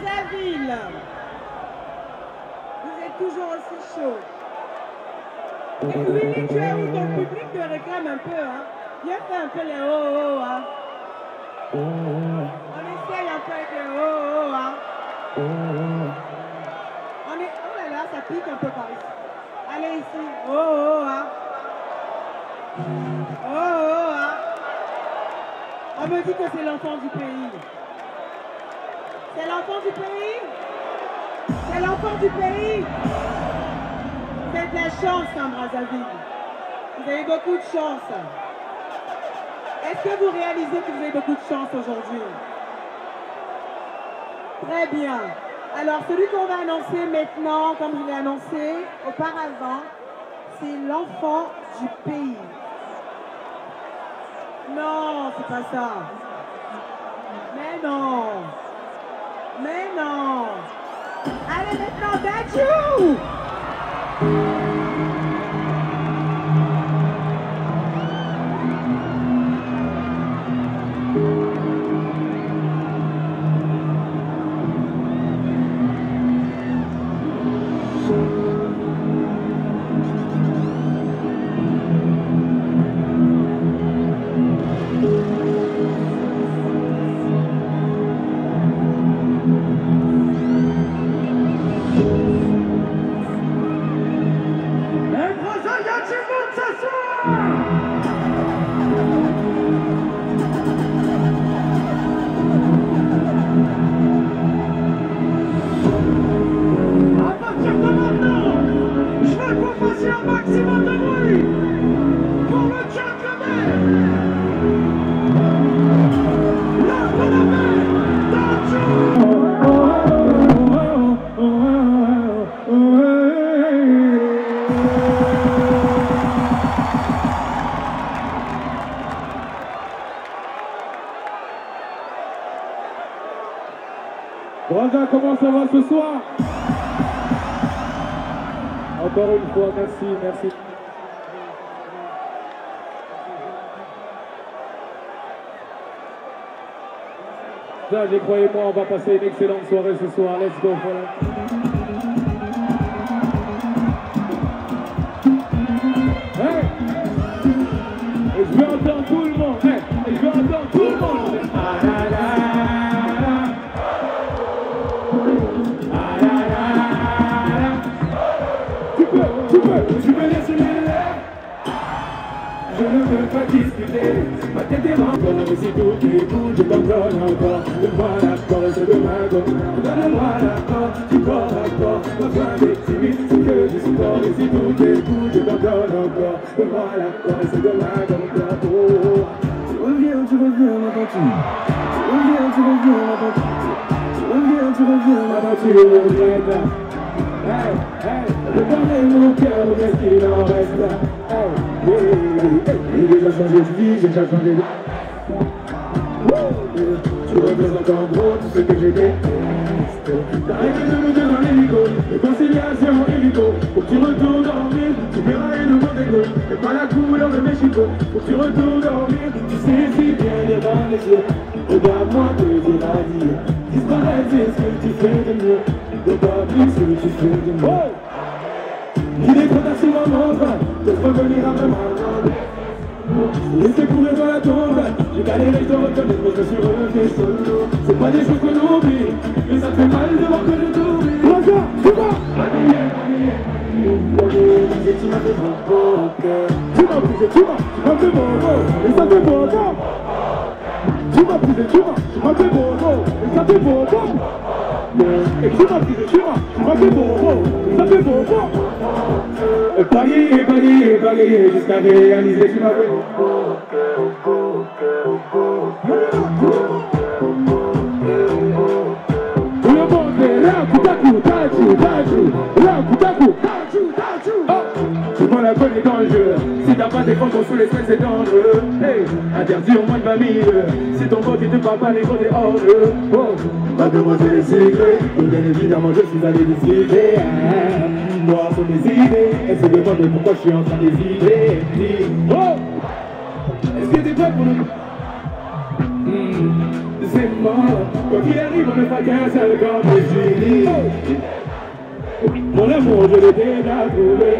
Brazzaville. Vous êtes toujours aussi chaud. Et Willy, tu es où ton public te réclame un peu, hein? Viens faire un peu les oh, hein? On essaye un peu avec les oh, hein? Oh là là, ça pique un peu par ici. Allez ici, oh, hein? Oh, hein? On me dit que c'est l'enfant du pays. C'est l'enfant du pays? C'est l'enfant du pays? Vous avez de la chance, hein, Brazzaville. Vous avez beaucoup de chance. Est-ce que vous réalisez que vous avez beaucoup de chance aujourd'hui? Très bien. Alors, celui qu'on va annoncer maintenant, comme je l'ai annoncé auparavant, c'est l'enfant du pays. Non, c'est pas ça. Mais non. Mais non. Allez maintenant, Dadju! Braza, comment ça va ce soir? Encore une fois, merci, merci. Allez, croyez-moi, on va passer une excellente soirée ce soir. Let's go, voilà. Hey! Et je veux entendre tout le monde. Hey! Et je veux entendre tout le monde. Ah là là. Tu peux laisser les lèvres. Je ne veux pas discuter. Ma tête est encore, mais si tout écoute, je t'en donne encore. Donne-moi l'accord et c'est demain demain. Donne-moi l'accord, du corps à corps. Pas besoin d'être timide, c'est que du sport. Et si tout écoute, je t'en donne encore. Donne-moi l'accord et c'est demain demain. Oh, tu reviens, ma peinture. Tu reviens, ma peinture. Tu reviens, ma peinture. Hey, hey, regardez mon cœur, où est-ce qu'il en reste? Hey, j'ai déjà changé de vie, j'ai déjà changé de... Tu représentes en gros tout ce que j'ai détesté. T'arrêtes de me dire dans l'hélico, réconciliation hélico. Pour que tu retournes dormir, tu verras une nouveau dégo. Et pas la couleur de mes chicots. Pour que tu retournes dormir, tu sais si bien devant les yeux. Regarde-moi te dire la vie. Disparaître, c'est ce que tu fais de mieux. De pas plus ce que tu fais de mieux. Il est trop tard sur mon ventre de revenir à ma main. Laissez courir dans la tombe. J'ai galéré, je te reconnais, mais je me suis relevé solo. C'est pas des choses qu'on oublie, mais ça te fait mal de voir que je t'oublie. Braza, c'est moi. Tu m'as fait mon beau cœur. Tu m'as brisé, tu m'as fait mon beau. Et ça fait beau temps. Tu m'as brisé, tu m'as fait beau beau. Et ça fait beau temps. Et tu m'as brisé, tu m'as fait beau beau. Et ça fait beau temps. Parier, jusqu'à réaliser, tu m'as fait beau tout le monde est là, Dadju, tout le monde la connaît dans le jeu. Si t'as pas des comptes sous les semaines, c'est dangereux. Hey, interdit au moins de 20 000. Si ton pote il te parle pas, les gros t'es hors jeu. Oh, pas demander les secrets. Bien évidemment, je suis allé décider. Moi, sur mes idées. Elle se demande pourquoi je suis en train d'hésiter. Oh, est-ce que t'es prêt pour le... C'est mort. Quoi qu'il arrive, on ne fera qu'un seul corps de génie. Mon amour, je l'ai déjà trouvé,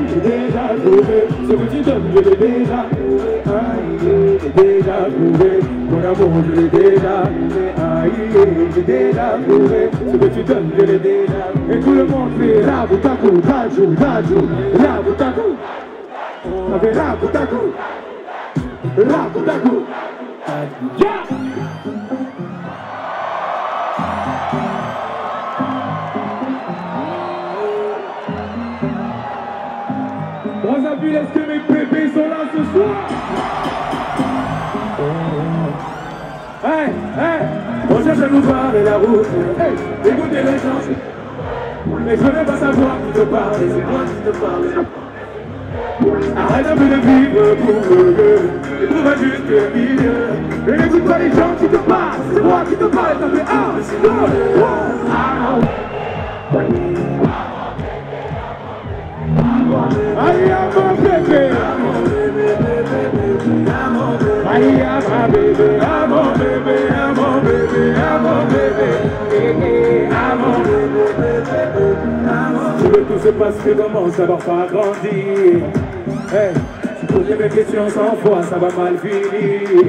j'ai déjà trouvé. Ce que tu donnes, je l'ai déjà trouvé, j'ai déjà trouvé. Mon amour, je l'ai déjà trouvé, j'ai déjà trouvé. Ce que tu donnes, je l'ai déjà trouvé. Et tout le monde fait la boutakou, rajou, rajou, la boutakou. Ça fait la boutakou, la boutakou. Yeah! Brazzaville, est-ce que mes bébés sont là ce soir? Hey, hey, on cherche à nous barrer la route. Hey, écoutez les gens. Mais je veux même pas savoir qui te parle, c'est moi qui te parle. Arrête un peu de vivre pour eux, et trouve un juste milieu. Et n'écoute pas les gens qui te parlent, c'est moi qui te parle, ça fait ah, c'est bon. Aïe, mon bébé, aïe, mon bébé, mon bébé, mon bébé, mon bébé, mon bébé. Je veux que tout se passe, que commence à avoir pas grandir. Hey, si tu poses mes questions 100 fois, ça va mal finir.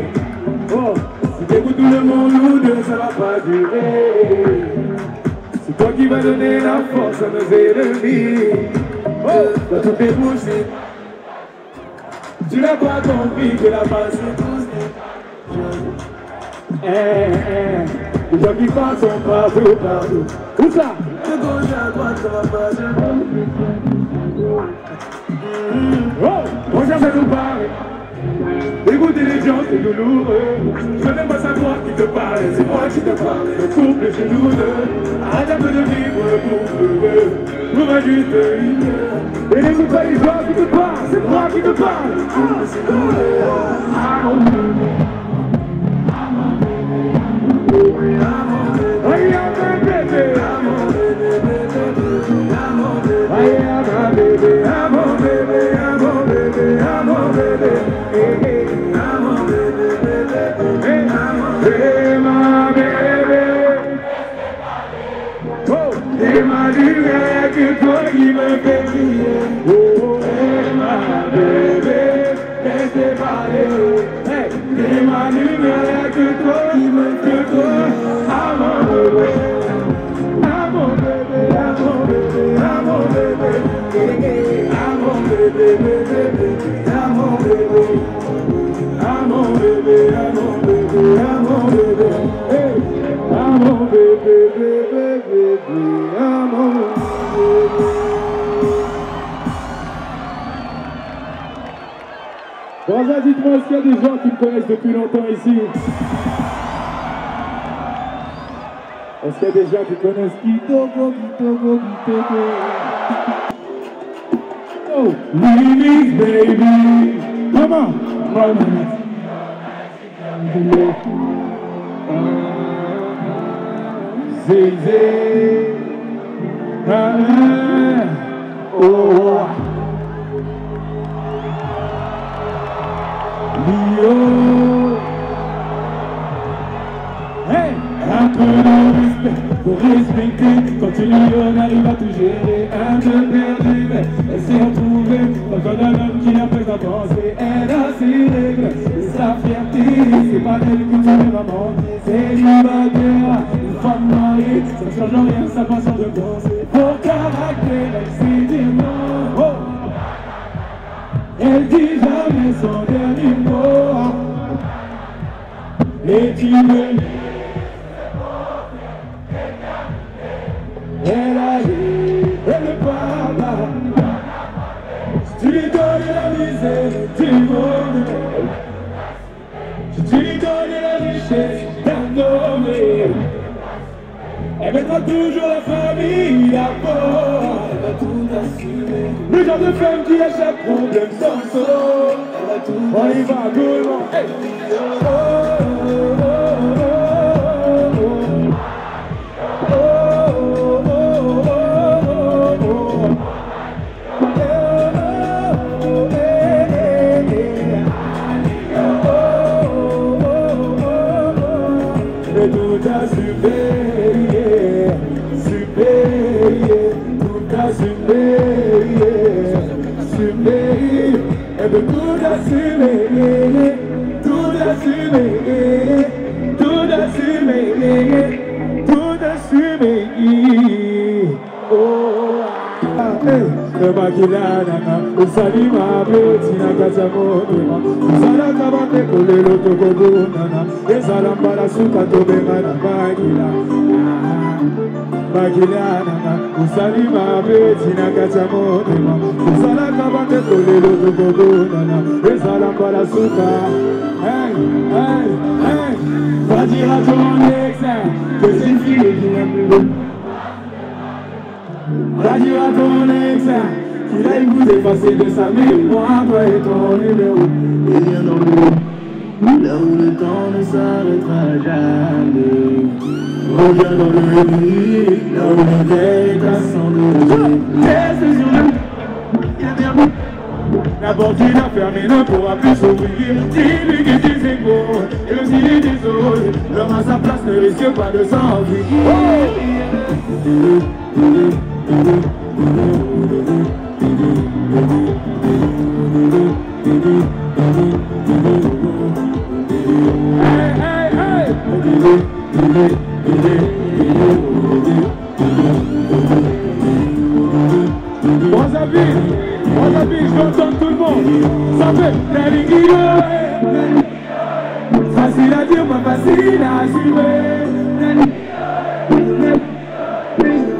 Oh, si t'écoutes tout le monde, nous deux, ça va pas durer. C'est toi qui vas donner la force à nos ennemis. Oh, dans toutes les bouches, tu n'as pas compris que la base c'est tous les gens qui passent sont partout, partout. Où ça? De gauche à droite, ça va pas se oh, on cherche à nous parler. Écoutez les gens, c'est douloureux. Je veux même pas savoir qui te parle, c'est moi qui te parle. Le couple, c'est nous deux. Arrête un peu de vivre pour eux. On va juste vivre. Et n'écoute pas les gens qui te parlent, c'est moi qui te parle. C'est nous deux. C'est ma lumière que toi qui me fais briller. Oh, c'est ma bébé, laissez parler. Hey, c'est ma lumière que toi qui me fais briller. À mon bébé, à mon bébé, à mon bébé, à mon bébé, à mon bébé, bébé, à mon bébé, à mon bébé, à mon bébé, à mon bébé, hey, à mon bébé, bébé, bébé. Braza, dites-moi, est-ce qu'il y a des gens qui me connaissent depuis longtemps ici? Est-ce qu'il y a des gens qui connaissent Kitoko, Kitoko, Kitoko? Oh, remix, baby! Comment? Zé, oh, Lio, hey, un peu de respect pour respecter. Quand tu on arrive à tout gérer. Un peu perdu, mais elle s'est retrouvée. Quand on a un homme qui n'a pas à penser, elle a ses règles et sa fierté. C'est pas elle que tu veux vraiment. C'est célibataire, une femme mariée. Ça ne change rien, sa façon de penser. Pour caractère, elle sait dire non. Oh. Elle dit jamais son dernier mot. Et tu veux. Elle arrive, elle parle. Si tu lui donnes la misère, tu monnes. Si tu lui donnes la richesse d'un homme, elle mettra toujours la famille à bord. Elle va tout assumer. Le genre de femme qui a chaque problème sans son. Elle va tout assumer. On y va, tout le monde. Hey. et tout assumé, tout assumé, et de tout assumer, tout assumer, tout assumer, tout assumer. Oh, le maquillage, le salut ma petite nakatamona, le salakabate kole l'autokodo nana, et salambala sukato mana maquilla. Maquillana, le salut ma petite nakatamona, le salakabate kole l'autokodo nana, et salambala suka. Hey, hey, hey, va dire à ton ex que c'est fini qui n'a plus beau. Va dire à ton ex qu'il aille vous effacer de sa mémoire, toi et ton numéro. Et viens dans le lit, là où le temps ne s'arrêtera jamais. Reviens dans le lit, là où le deuil t'a sans danger. Laisse sur le la porte il a fermé, ne pourra plus s'ouvrir. Dis-lui que tu sais beau, et s'il est désolé, l'homme à sa place ne risque pas de s'enfuir. Hey, hey, hey. Mon avis, je l'entends tout le monde. Ça fait facile à dire, pas facile à assumer.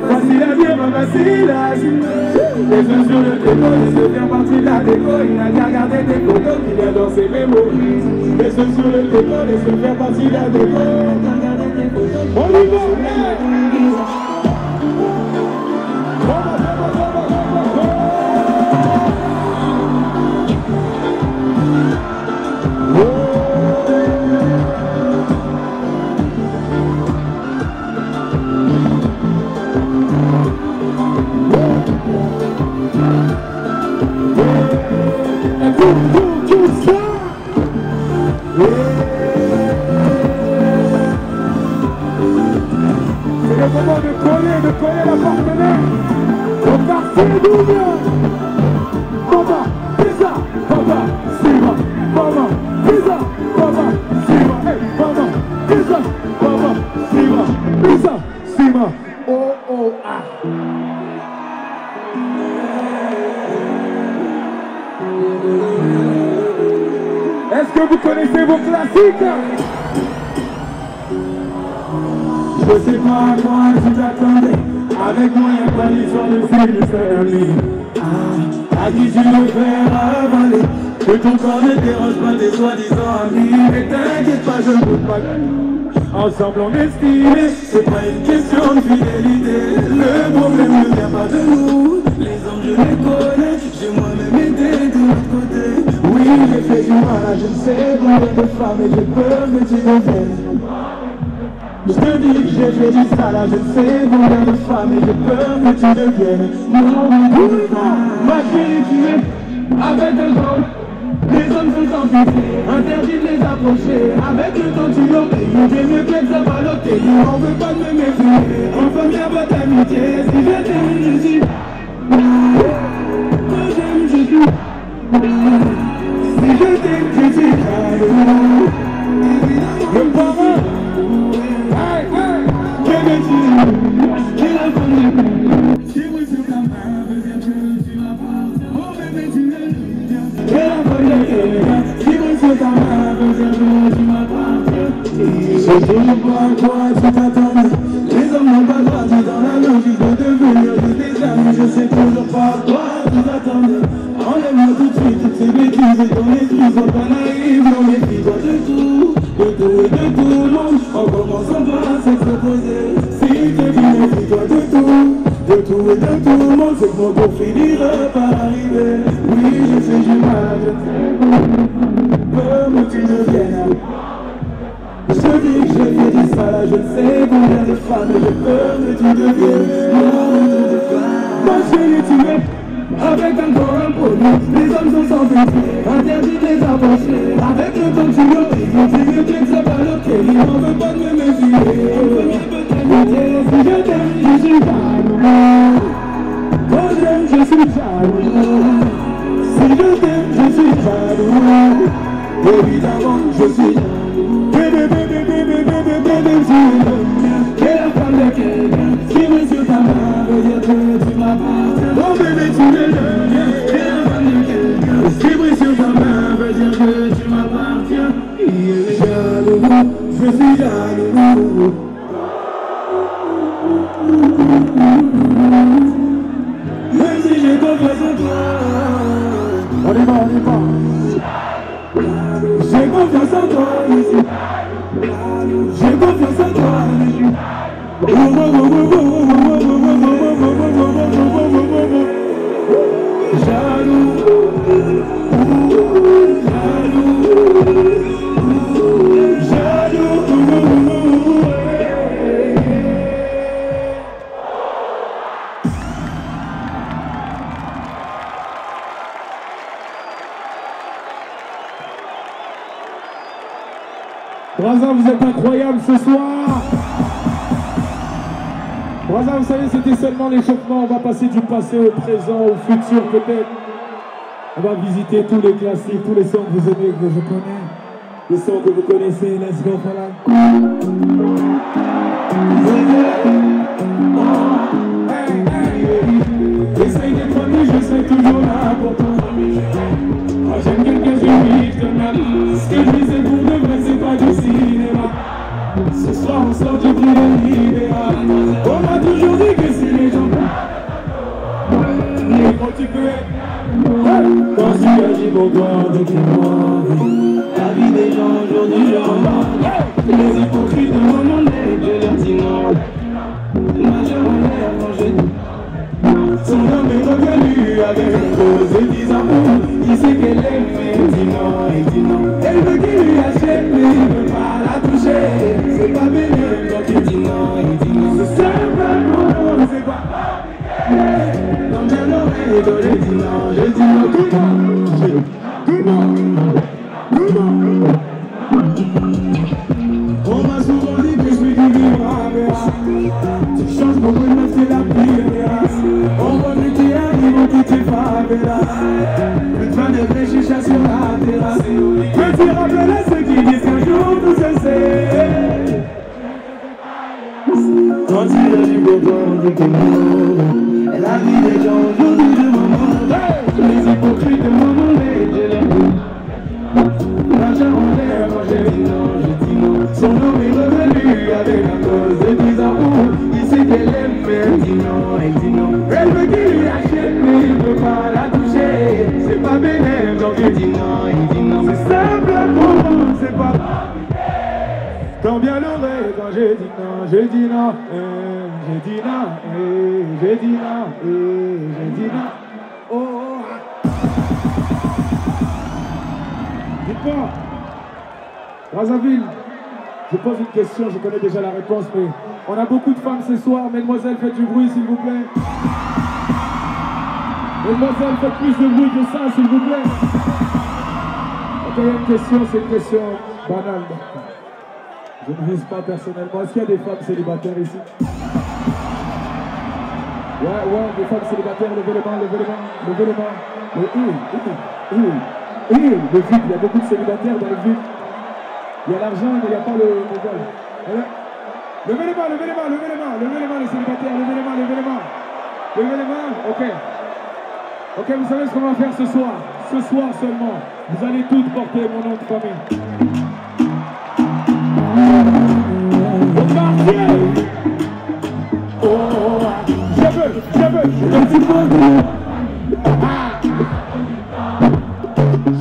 Facile à dire, pas facile à assumer. Les yeux sur le déco, il se fait partie de la déco. Il n'a qu'à regarder des photos qu'il y a dans ses mémories. Les yeux sur le déco, il se fait partie de la déco. On y va, de coller la partenaire. On part c'est double. Papa, pizza, papa, Sima, papa, pizza, papa, Sima, hey, papa, pizza, papa, Sima, pizza, Sima, oh oh ah. Est-ce que vous connaissez vos classiques? Je sais pas à quoi tu t'attendais. Avec moi y'a pas l'histoire de sinistre ami. À qui tu veux faire avaler. Que ton corps ne dérange pas des soi-disant amis. Mais t'inquiète pas, je ne veux pas. Ensemble on est estimé. C'est pas une question de fidélité. Le problème ne vient pas de nous. Les hommes je les connais. J'ai moi-même été de l'autre côté. Oui j'ai fait du mal à je ne sais combien de femmes. Et j'ai peur que tu reviennes. Je te dis que j'ai fait du sale, je ne sais combien de femmes et j'ai peur que tu deviennes ma chérie tu es avec un grand. Les hommes sont sans pitié, interdit de les approcher. Avec le temps tu l'obéis, j'ai mieux que ça va l'ôter. On veut pas de me méfier, enfin bien votre amitié. Si je t'aime je suis, moi j'aime je suis. Si je t'aime je suis le parent. Je sais pas à quoi tu t'attendais. Les hommes n'ont pas grandi dans la logique de devenir des amis. Je sais toujours pas à quoi tu t'attendais. Enlève-moi tout de suite toutes ces bêtises et ton esprit soit pas naïf. Non méfie-toi de tout et de tout le monde. En commençant par s'exposer. Si te dis méfie-toi de tout et de tout le monde. C'est que mon tour finira par arriver. Oui je sais du mal, je sais comme tu deviennes. Je te dis que j'ai fait du sale, je ne sais combien de femmes et j'ai peur que tu deviennes ma chérie tu es avec encore un produit. Les hommes sont sans pitié, interdit de les approcher. Avec le temps tu l'obéis, c'est mieux que ça va l'obtenir. n'en veux pas de me méfier. Si je t'aime, je suis jaloux. Quand j'aime, je suis jaloux. Si je t'aime, je suis jaloux. Évidemment, je suis jaloux. Bébé, bébé, bébé, bébé, bébé, tu es la femme de quelqu'un. Si monsieur ta main veut dire que tu m'appartiens. Oh bébé, tu es le mien. Tu es la femme de quelqu'un. Si monsieur ta main veut dire que tu m'appartiens. Il est jaloux, je suis jaloux. Même si j'ai confiance en toi. On y va, on y va. J'ai confiance en toi ici. J'ai confiance en toi ici. Jaloux, jaloux, jaloux. Braza, vous êtes incroyable ce soir. Braza, vous savez, c'était seulement l'échauffement. On va passer du passé au présent, au futur peut-être. On va visiter tous les classiques, tous les sons que vous aimez, que je connais. Les sons que vous connaissez, let's go, voilà. Essaye d'être ami, je serai toujours là pour toi. J'aime quelqu'un, je vis, je te mets. Ce que je disais pour de vrai, c'est pas du cinéma. Ce soir, on sort du prix de l'idéal. On m'a toujours dit que si les gens. Mais quand tu peux. Quand tu agis pour toi, avec moi. La vie des gens aujourd'hui, je remarque. Les hypocrites de mon monde, je leur dis non. Moi, je relève quand je dis. Son homme est revenu avec une rose et 10 amours. Il sait qu'elle aime, mais il dit non, il dit non. Elle veut qu'il lui achète, mais il veut pas la toucher. C'est pas bénéfique quand il dit non, il dit non. C'est simplement, c'est pas dans bien l'oreille, quand je dis non, je dis non. Comment on m'a souvent dit que je suis du vivre à verra. Tu changes pour me c'est la pire. On voit que tu arrives au petit favelas. Une fin de vraie chicha sur la terrasse. Peux-tu rappeler à ceux qui disent qu'un jour tout se sait. Quand il agit pour toi, on dit que non. Et la vie des gens aujourd'hui je m'en montre. Les hypocrites de mon monde, je leur dis. L'argent en l'air, quand j'ai dit non, je dis non. Son nom est revenu avec la cause de 10 amours. Il sait qu'elle aime, mais elle dit non, elle dit non. Elle veut qu'il lui achète, mais il ne peut pas la toucher. C'est pas bénéfique, donc il dit non, il dit non. C'est simplement, c'est pas. Tant bien l'oreille quand j'ai dit non, j'ai dit non, j'ai dit non, j'ai dit non, j'ai dit non. Oh, oh. Dites-moi, Brazzaville, je pose une question, je connais déjà la réponse, mais on a beaucoup de femmes ce soir. Mesdemoiselles, faites du bruit, s'il vous plaît. Mesdemoiselles, faites plus de bruit que ça, s'il vous plaît. Ok, il y a une question, c'est une question banale. Je ne vise pas personnellement. Est-ce qu'il y a des femmes célibataires ici? Ouais, des femmes célibataires, levez les mains, levez les mains, levez les mains. Le vide, il y a beaucoup de célibataires dans le vide. Il y a l'argent, mais il n'y a pas le vol. Levez les mains, levez les mains, levez les mains, levez les mains les célibataires, levez les mains, levez les mains. Levez les mains, ok. Ok, vous savez ce qu'on va faire ce soir? Ce soir seulement, vous allez toutes porter mon nom de famille. Au quartier. Oh, je veux un petit peu.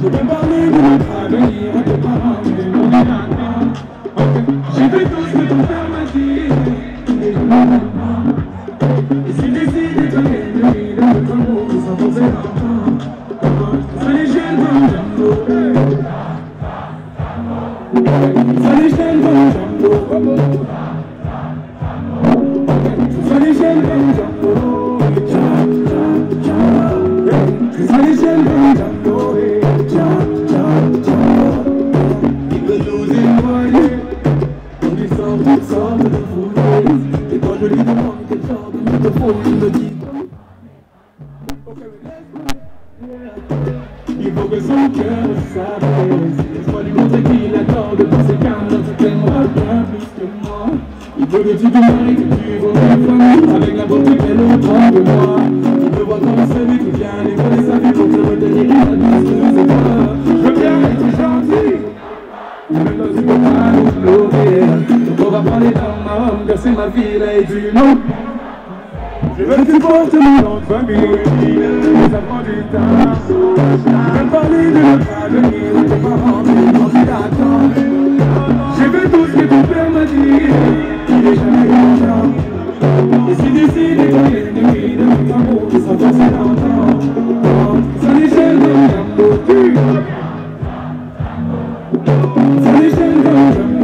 Je vais parler de notre avenir, de parents, de mon avenir. J'ai fait tout ce que ton père m'a dit. Et s'il décide de donner de lui, de me comprendre, sans penser l'enfant. Ça les gêne comme Jambo. Ça les gêne comme Jambo. Ça les gêne comme Jambo. Ça les gêne comme Jambo. Il veut nous éloigner. sorte de foutaise. Et quand je lui demande quel genre de microphone, il me dit il faut que son cœur s'apaise. Laisse-moi lui montrer qu'il accorde dans ses cadres. Tu t'aimeras bien plus que moi. Il veut que tu te maries, que tu vaux une famille avec n'importe quel autre homme que moi. Tu me vois comme celui qui vient dévoiler sa vie pour te retenir. Il a dit ce que c'est toi. Je veux bien être gentil, mais toi tu peux pas nous nourrir. Donc on va parler d'homme à homme, car c'est ma ville et du nom. Je veux que tu portes mon nom de famille, mais ça prend du temps. Je veux parler de notre avenir, de tes parents, mais quand tu t'attends. J'ai fait tout ce que ton père m'a dit, il est jamais content. Et si décide de ton ennemi, de mon amour, ça va passer longtemps. Ça l'échelle de Jambo, ça l'échelle de Jambo,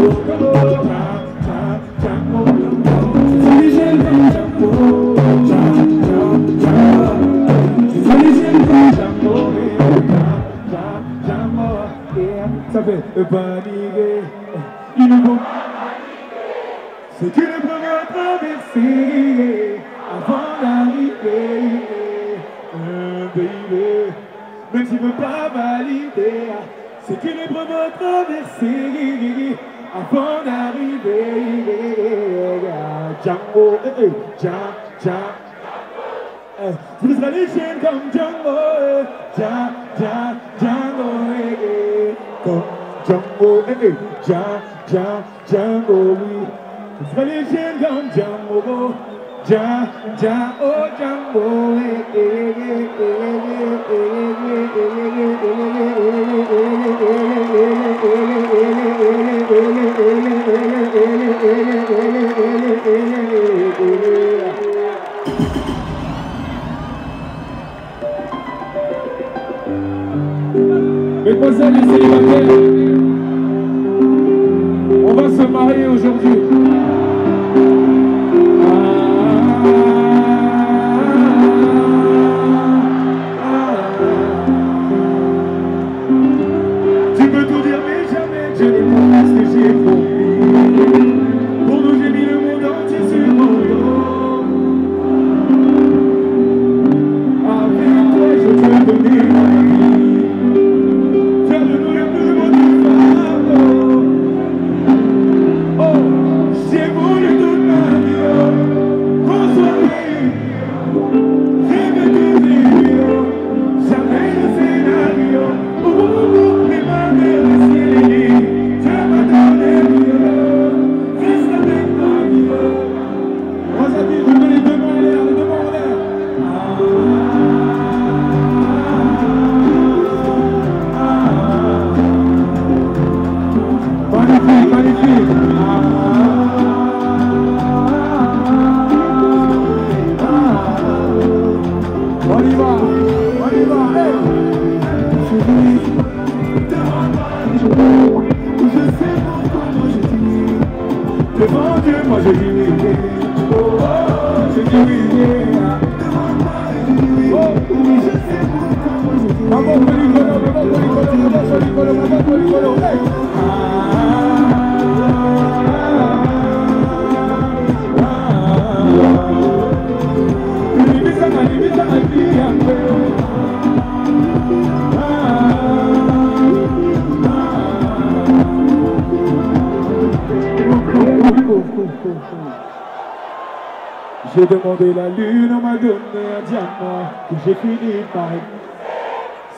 ça l'échelle de Jambo. Ça fait paniquer, il nous faut. C'est qu'une première traversée avant d'arriver, baby. Même s'il veut pas valider, c'est qu'une première traversée avant d'arriver. Django, Django. Je vous serai les chiens comme Django, Django, comme Django, Django, oui. Je serai les chiens comme Django, Django, Mesdemoiselles et célibataires, on va se marier aujourd'hui. Tu peux tout dire mais jamais je n'ai pas ce que j'ai promis. Pour nous j'ai mis le monde entier sur mon dos. Avec toi je peux donner ma vie. J'ai demandé la lune, on m'a donné un diamant que j'ai fini par.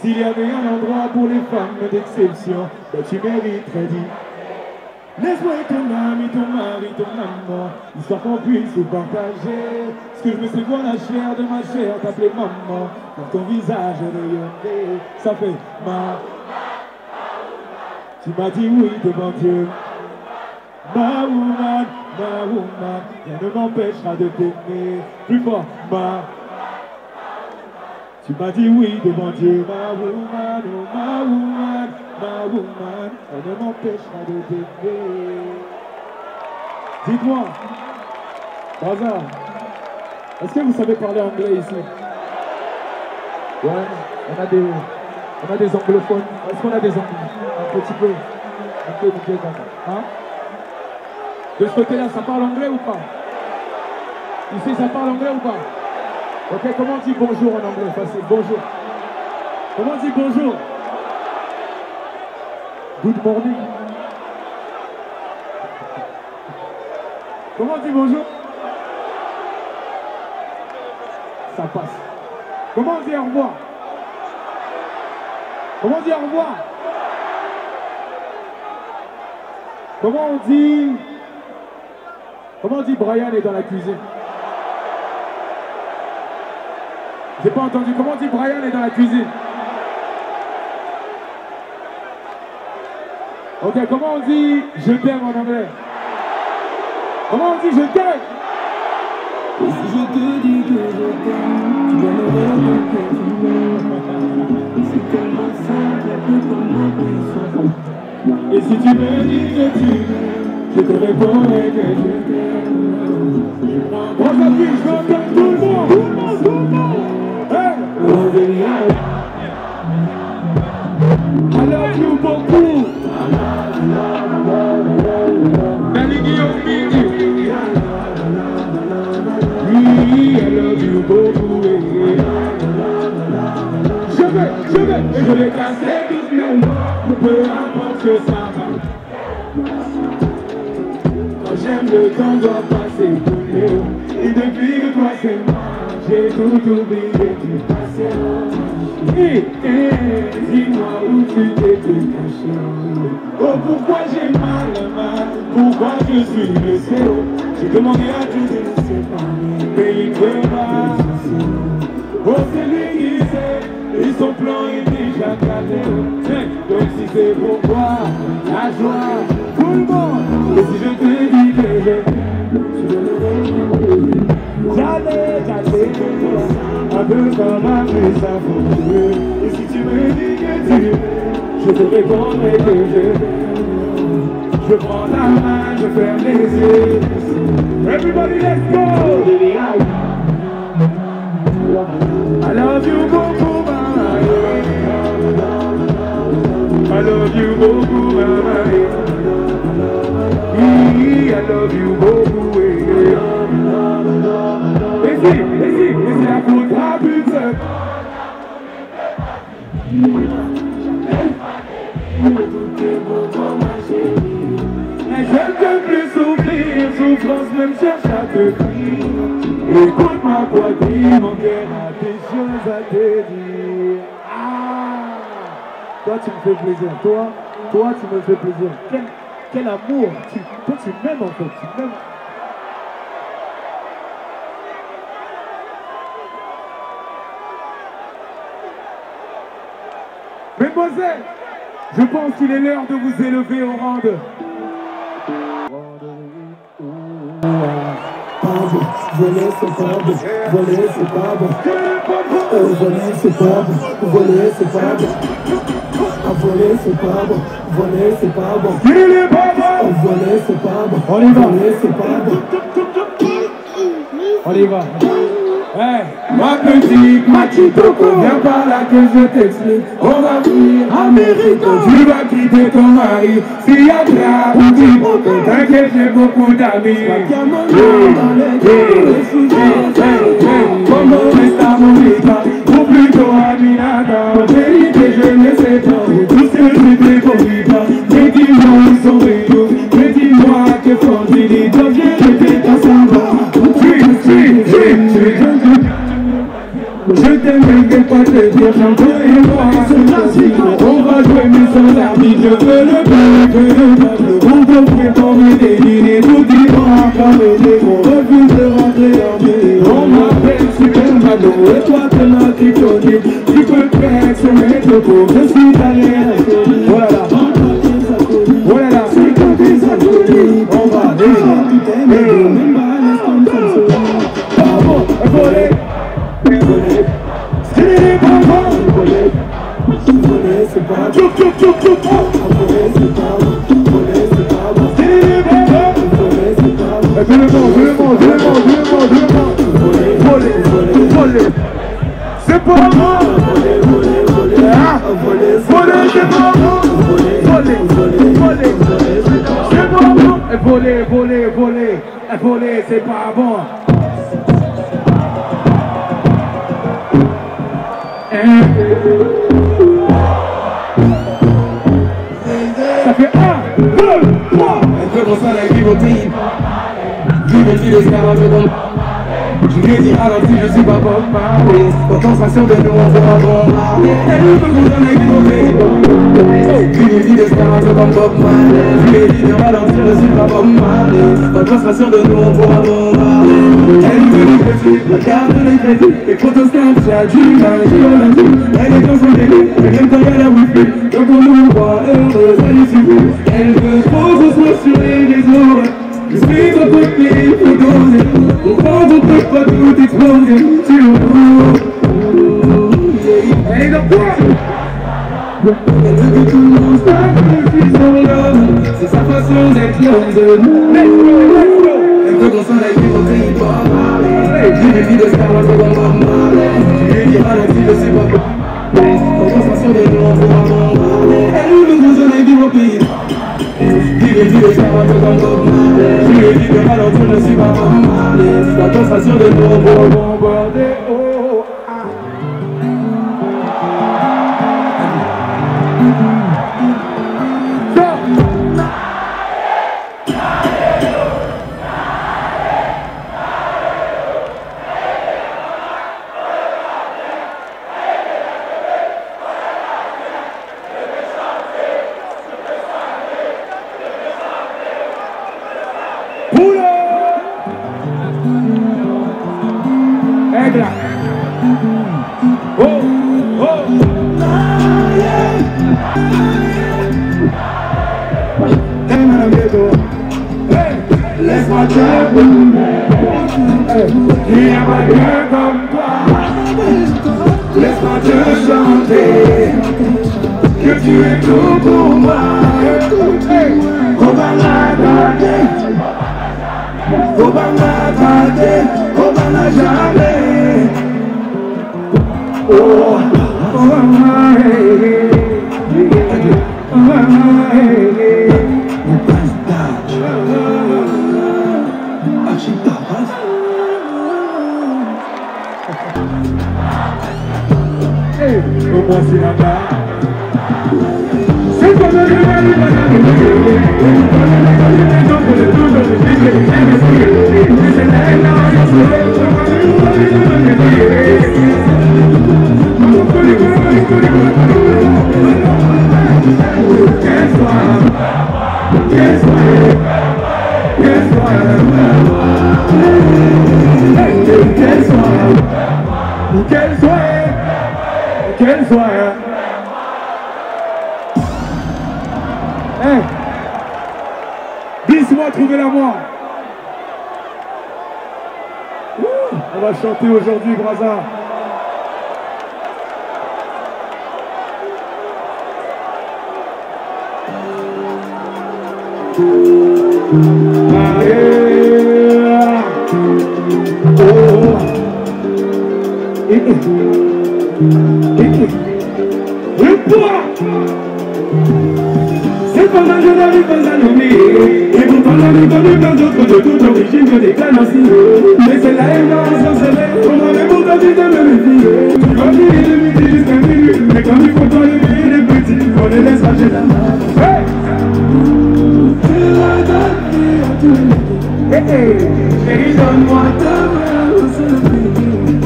S'il y avait un endroit pour les femmes d'exception, ben tu mériterais dit. Laisse-moi être ton ami, ton mari, ton amant, histoire qu'on puisse tout partager. Ce que je me sais voir la chair de ma chair, t'appeler maman, quand ton visage rayonnait, ça fait ma. Tu m'as dit oui devant Dieu. Ma woman, rien ne m'empêchera de t'aimer. Plus fort, tu m'as dit oui devant Dieu. Ma woman, rien ne m'empêchera de t'aimer. Dites-moi, Bazar, est-ce que vous savez parler anglais ici? Ouais, on a des anglophones. Est-ce qu'on a des anglais? Un petit peu, d'accord. Hein? De ce côté-là, ça parle anglais ou pas? Ici, ça parle anglais ou pas? Ok, comment on dit bonjour en anglais? Facile, bonjour. Comment on dit bonjour? Good morning. Comment on dit bonjour? Ça passe. Comment on dit au revoir? Comment on dit au revoir? Comment on dit... Comment on dit Brian est dans la cuisine? J'ai pas entendu. Comment on dit Brian est dans la cuisine? Ok, comment on dit je t'aime en anglais? Comment on dit je t'aime? Et si je te dis que je t'aime, tu dois me répondre que tu m'aimes. C'est tellement simple, peu comme un. Et si tu me dis que tu m'aimes, je te répondrai que je t'aime. On s'appuie, je veux entendre tout le monde. Tout le monde, tout le monde. Hey! I love you beaucoup. Danny Guillaume Midi. Oui, I love you beaucoup. Je vais casser toutes mes mots, peu importe que ça va. Quand j'aime le temps doit passer couler. Et depuis que toi c'est moi, j'ai tout oublié du passé. Dis-moi où tu t'étais caché. Oh pourquoi j'ai mal, pourquoi je suis blessé. J'ai demandé à Dieu de nous séparer, mais il ne veut pas. Oh c'est lui qui sait. Et son plan est déjà calé. Donc si c'est pour toi, la joie, tout le monde. Et si je te dis que je t'aime, j'allais, un peu comme un plus amoureux. Et si tu me dis que tu m'aimes, je te répondrai que je t'aime. Je prends ta main, je ferme les yeux. Everybody let's go! I love you beaucoup, mama. I love you beaucoup, mama. I love you beaucoup. Et c'est la faute à but. J'aime te plus souffrir, souffrance même cherche à te crier. Écoute ma poitrine, mon cœur a des choses à te dire. Ah, toi tu me fais plaisir, toi tu me fais plaisir. Quel amour, toi tu m'aimes en fait, tu m'aimes. Mesdemoiselles, je pense qu'il est l'heure de vous élever au rang de... Voler c'est pas bon, voler c'est pas bon. Voler c'est pas bon, voler c'est pas bon. Voler c'est pas bon, voler c'est pas bon. Voler c'est pas bon, on y va. Voler c'est pas bon. On y va. Hey, ma petite Machitoko, viens par là que je t'explique. On va venir à Mérite, tu vas quitter ton mari. S'il y a grave ou du t'inquiète, j'ai beaucoup d'amis. Como esta bonita, ou plutôt Aminata. En vérité, je ne sais pas tout ce que tu fais pour vivre. Mais dis-moi où sont les jours, mais dis-moi que font-ils. Donc je répète à son bas. Je t'aime, je ne pas te dire, chante et moi, on va jouer mais sans arbitre, je veux le bain, on peut préparer des dîners, tout dimanche, comme des gros, refuse de rentrer en ville, on m'appelle Super Mado, et toi t'es ma typonique, tu peux te faire sur mes topos, je suis allé à l'Estonie, voilà, voilà, c'est comme des alcooliques, on va déjà, même pas laisse comme ça, bravo, voler. C'est pas bon. Voler c'est pas bon. Voler c'est pas bon. Voler c'est pas bon. C'est pas bon. Voler c'est pas bon. Je le mange. Voler. C'est pas bon. Voler. Ah. Voler c'est pas bon. Voler. C'est pas bon. Voler. voler, voler, voler, c'est pas bon. Ça fait 1, 2, 3. Elle veut qu'on soit la guillotine. Guillotine l'esclavage dans je lui ai dit alors si je suis pas Bob Marley. Concentration de nous on fera bombarder. Elle veut qu'on soit la guillotine. Guillotine l'esclavage comme Bob Marley. Je lui ai dit de ralentir je suis pas Bob Marley. Concentration de nous on fera bombarder. Elle veut les petits, regarde les crédits. Les photos Snapchat, du lundi. Elle est dans son délire, elle aime quand il y a la wifi. Donc on nous voit heureuse, elle y suffit. Elle veut trop qu'on soit sur les réseaux. Je suis ton côté, il faut doser. On prend ton truc, pas tout exploser. Tu l'ouvres. Elle est dans quoi? Elle veut que tout le monde sacrifie son love. C'est sa façon d'être l'homme. Elle veut qu'on s'en aille vivre au territoire. J'ai des filles de Star Wars comme Bob Marley. Je lui dis ralenti, je sais pas. Concentration de nous, on pourra bombarder. Elle veut qu'on s'en aille vivre au pays. J'ai des filles de Star Wars comme Bob Marley. Je lui dis de ralentir, je suis pas Bob Marley. La concentration de nous, on pourra bombarder. Oh, ah. Laisse-moi te il n'y a pas de comme toi. Laisse-moi te chanter que tu es tout pour moi. On va l'attaquer, on va l'attaquer, on va la jamais. Oh, on va m'aider, on va m'aider. Au moins c'est là-bas. C'est comme le Quelle soirée. Hey, dis-moi, trouvez-la moi. On va chanter aujourd'hui, Braza. C'est pendant que je n'arrive pas à l'oublier. Et pourtant j'en ai connu plein d'autres de toute origine que des canons aussi. Mais c'est la haine dans un soleil. On m'avait pourtant dit de me méfier. Tu vas finir de midi jusqu'à minuit. Mais quand il faut toi les vieux et les petits, on les laisse rager la main. Hey! Tu vas donner à tous les deux. Chérie, donne-moi ta main.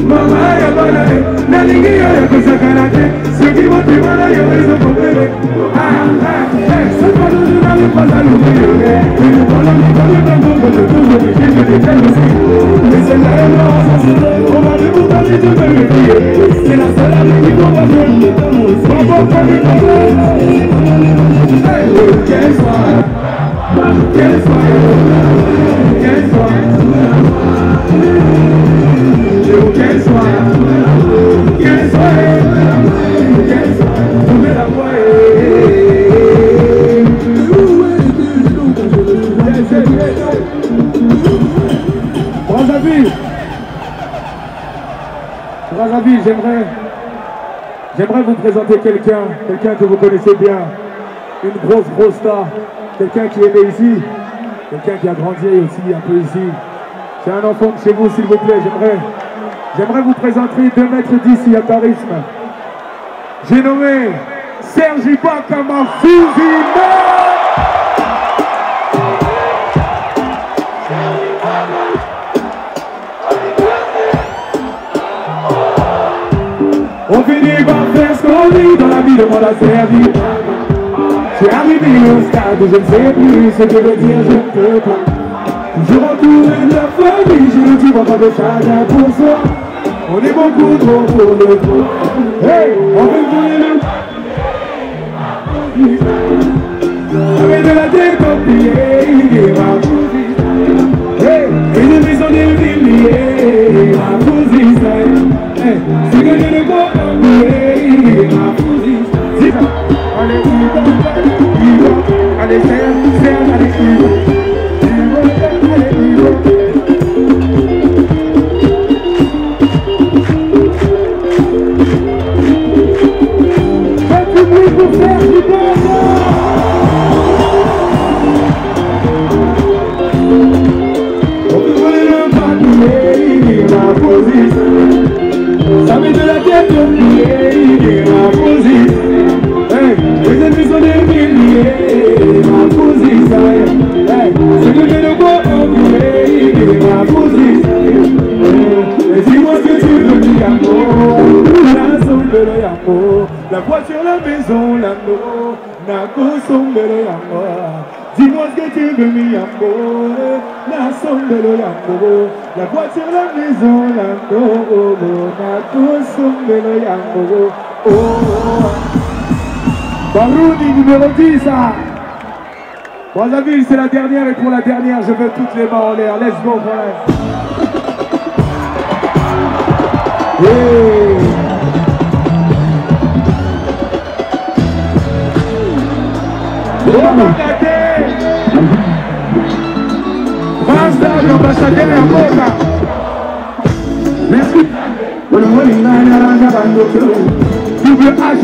Maman, y'a pas d'aller. Nalingi, y'a que ça canadien. Ceux qui vont te voir, y'a raison pour bébé. C'est pas nous, je n'arrive pas à l'oublier. Et nous parlons du temps de temps de toujours des filles, des tels aussi. Mais c'est là, on va le bout d'aller de me méfier. C'est la seule année qui doit pas faire le temps. Sans bon pas les problèmes. Quelle soirée. Quelle soirée. Quelle soirée. Quelle soirée. Quelle soirée. Quelle soirée. Trouvez la voie. Brazzaville, j'aimerais vous présenter quelqu'un que vous connaissez bien, une grosse star, quelqu'un qui est né ici, Quelqu'un qui a grandi aussi un peu ici. C'est un enfant de chez vous, s'il vous plaît. J'aimerais vous présenter 2 mètres d'ici à charisme. J'ai nommé Serge Ibaka Mafuzima. On finit par faire ce qu'on dit dans la vie de mon servi. Je suis arrivé au stade où je ne sais plus ce que je veux dire, je ne peux pas. Toujours entouré de la famille, j'ai le petit ventre de chacun pour soi. On est beaucoup trop pour le coup. Hey, on veut jouer le... Avec de la tête compliquée, il est ma cousine. Hey, une maison de milliers, ma cousine. Hey, c'est que je ne peux pas oublier, ma cousine. Allez, allez, serre, allez, ça met de la tête au pied, ma cousine. Hey, les ennemis sont des milliers, ma cousine. Hey, c'est que je ne peux pas oublier, ma cousine. Et dis-moi ce que tu veux dire, amour. La somme de l'amour, la voiture, la maison, l'amour. La somme de l'amour. Dis-moi ce que tu veux, mi amour. La somme de l'amour, la voiture, la maison, l'amour. La somme de l'amour. Oh. Baroudi numéro 10. Brazzaville, c'est la dernière et pour la dernière, je veux toutes les mains en l'air. Let's go, voilà. Yeah. Ambassadeur en Boca. Merci. Double H.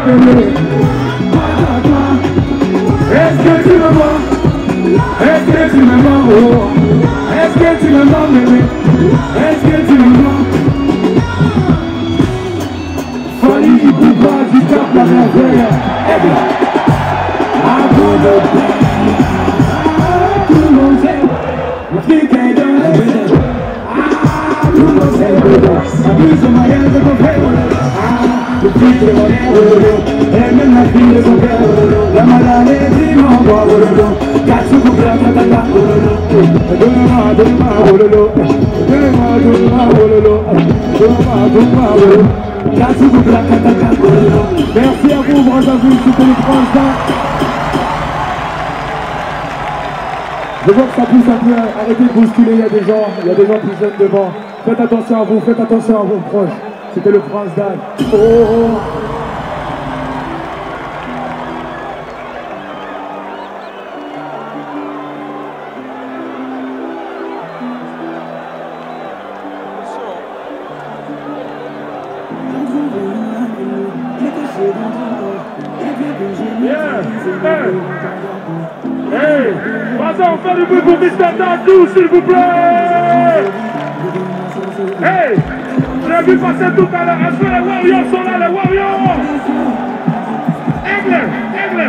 bébé. Est-ce que tu me vois? Est-ce que tu me vois? Oh. Est-ce que tu me vois, bébé? Est-ce que tu me vois? Fanny Bouba du Cap la merveille. Avant de tout le monde sait. Ma fille qui est dans la maison. Tout le monde sait. Abuse au mariage de ton frère. Le fils de mon frère. Et même la fille de son père. La malade est dit mon bois. Katsu Bouba Tata. Donne-moi, donne-moi, bololo. Donne-moi, donne-moi, bololo. Donne-moi, donne-moi, bololo. Katsu Bouba Tata. Merci à vous, Brazzaville, c'était le France. Je vois que ça pousse un peu, arrêtez de bousculer, il y a des gens plus jeunes devant. Faites attention à vous proches. C'était le prince d'Anne. Oh, oh. Hey, vas-y, on fait du bruit pour Mr. Dadou, s'il vous plaît. Hey, j'ai vu passer tout à l'heure. Est-ce que les Warriors sont là, les Warriors? Aigle, aigle.